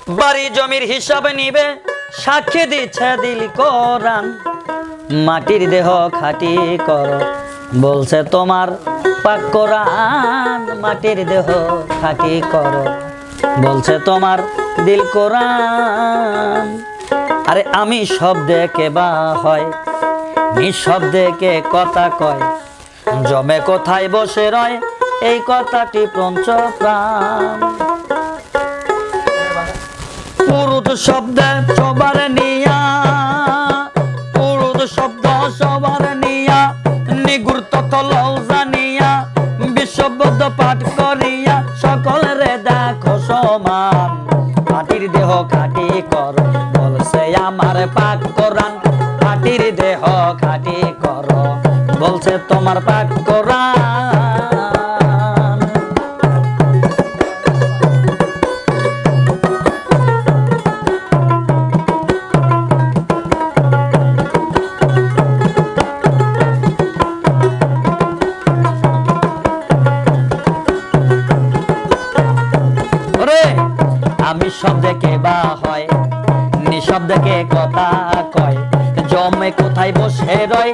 বাড়ি জমির হিসাব নিবে সাক্ষী দিচ্ছে দিল কোরআন মাটির দেহ খাঁটি করো বলছে তোমার পাক কোরআন মাটির দেহ খাঁটি করো বলছে তোমার দিল কোরআন আরে আমি শব্দে কে বা হয় নিঃশব্দে কে কথা কয় জমে কোথায় বসে রয় এই কথাটি পঞ্চ প্রাণ পুরুষ শব্দ সবার নিয়া পুরুষ শব্দ সবার নিয়া নিগুর তথল জানিয়া বিশ্ববদ্ধ পাঠ করিয়া সকলেরে দেখো সমান মাটির দেহ খাঁটি কর বলছে আমার পাক কোরআন মাটির দেহ খাঁটি কর বলছে তোমার পাক কোরআন আমি শব্দে কে বা হয় নিঃশব্দে কে কথা কয় জমে কোথায় বসে রয়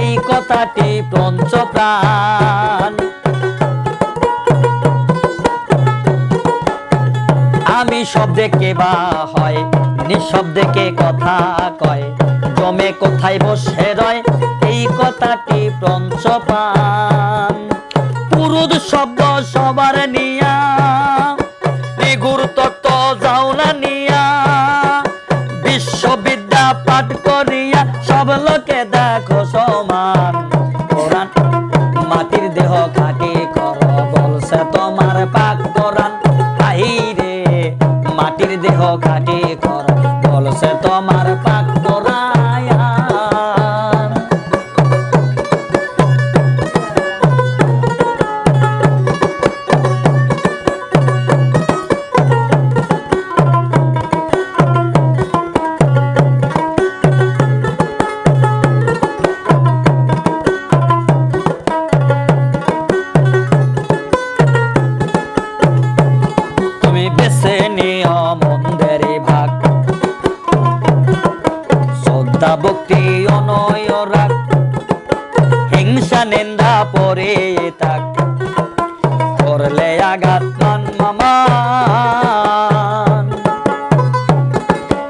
এই কথাটি পঞ্চ প্রাণ আমি শব্দে কে বা হয় নিঃশব্দে কে কথা কয় জমে কোথায় বসে রয় এই কথাটি পঞ্চ প্রাণ পুরুষ শব্দ সবার নিয়া নিগুর তত্ত্ব যাওনা নিয়া বিশ্ববিদ্যা পাঠ করিয়া সব লোকে দেখো সমান কোরআন মাটির দেহ খাঁটি কর বলছে তোমার পাক কোরআন আইরে মাটির দেহ খাঁটি কর বলছে তোমার পাক কোরআন ভক্তি অনয় রাখ হিংসা নিন্দা পরে থাক করলে আঘাত মান মামান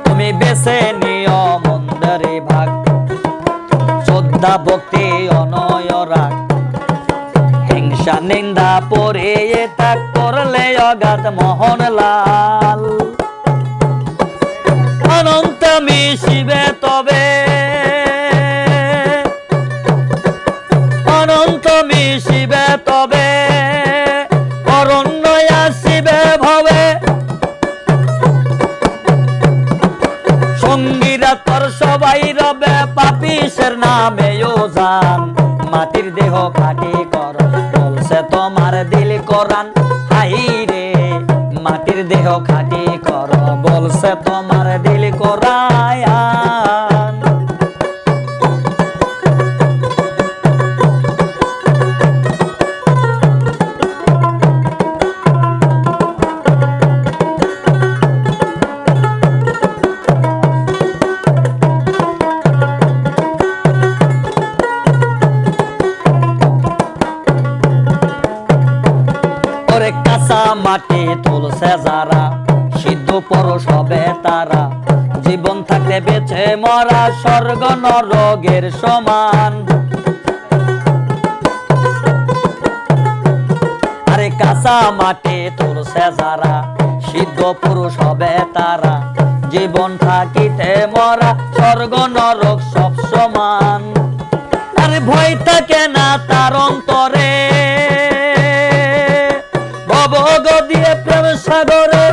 তুমি বেছে নিও মন্দারে ভাগ শ্রদ্ধা ভক্তি অনয় রাখ হিংসা নিন্দা পরে থাক করলে আঘাত মোহনলাল অনন্ত মিশিবে তবে অনন্ত মিশিবে তবে অরণ্য আসিবে ভবে সঙ্গীরা তোর সবাই রবে পাপিসের নামে ওজান মাটির দেহ খাঁটি কর বলছে তোমার দিল কোরআন হাই রে মাটির দেহ খাঁটি কর বলছে তোমার দিল কোরআন ওরে কাঁচা মাটি তুলছে যারা সিদ্ধ পরশ হবে তারা জীবন থাকতে বেঁচে মরা স্বর্গ নরকের সমান আরে কাঁচা মাটি তুলছে যারা সিদ্ধ পুরুষ হবে তারা জীবন থাকিতে মরা স্বর্গ নরক সব সমান আরে ভয় থাকে না তার অন্তরে ভবগ দিয়ে প্রেম সাগরে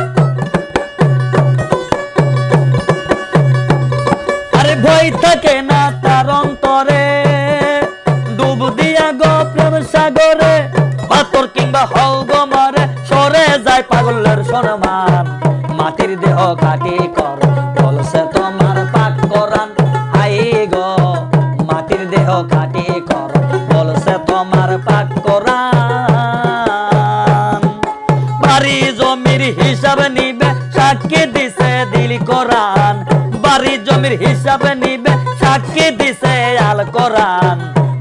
আরে ভয় থাকে না তার অন্তরে ডুব দিয়া গো প্রেম সাগরে পাথর কিংবা হও গো মারে সরে যায় পাগলের সম্মান মাটির দেহ খাঁটি কর বলছে তোমার পাক কোরআন হাই গো মাটির দেহ খাঁটি কর বলছে তোমার পাক কোরআন বাড়ি জমির হিসাব নিবে সাক্ষী দিছে দলিল হিসাবে নিবে সাক্ষী দিছে আল কোরআন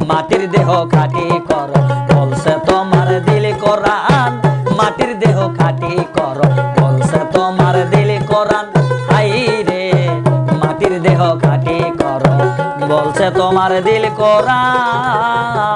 মাটির দেহ খাঁটি কর বলছে তোমার দিল কোরআন মাটির দেহ খাঁটি কর বলছে তোমার দিল কোরআন হাই রে মাটির দেহ খাঁটি কর বলছে তোমার দিল কোরআন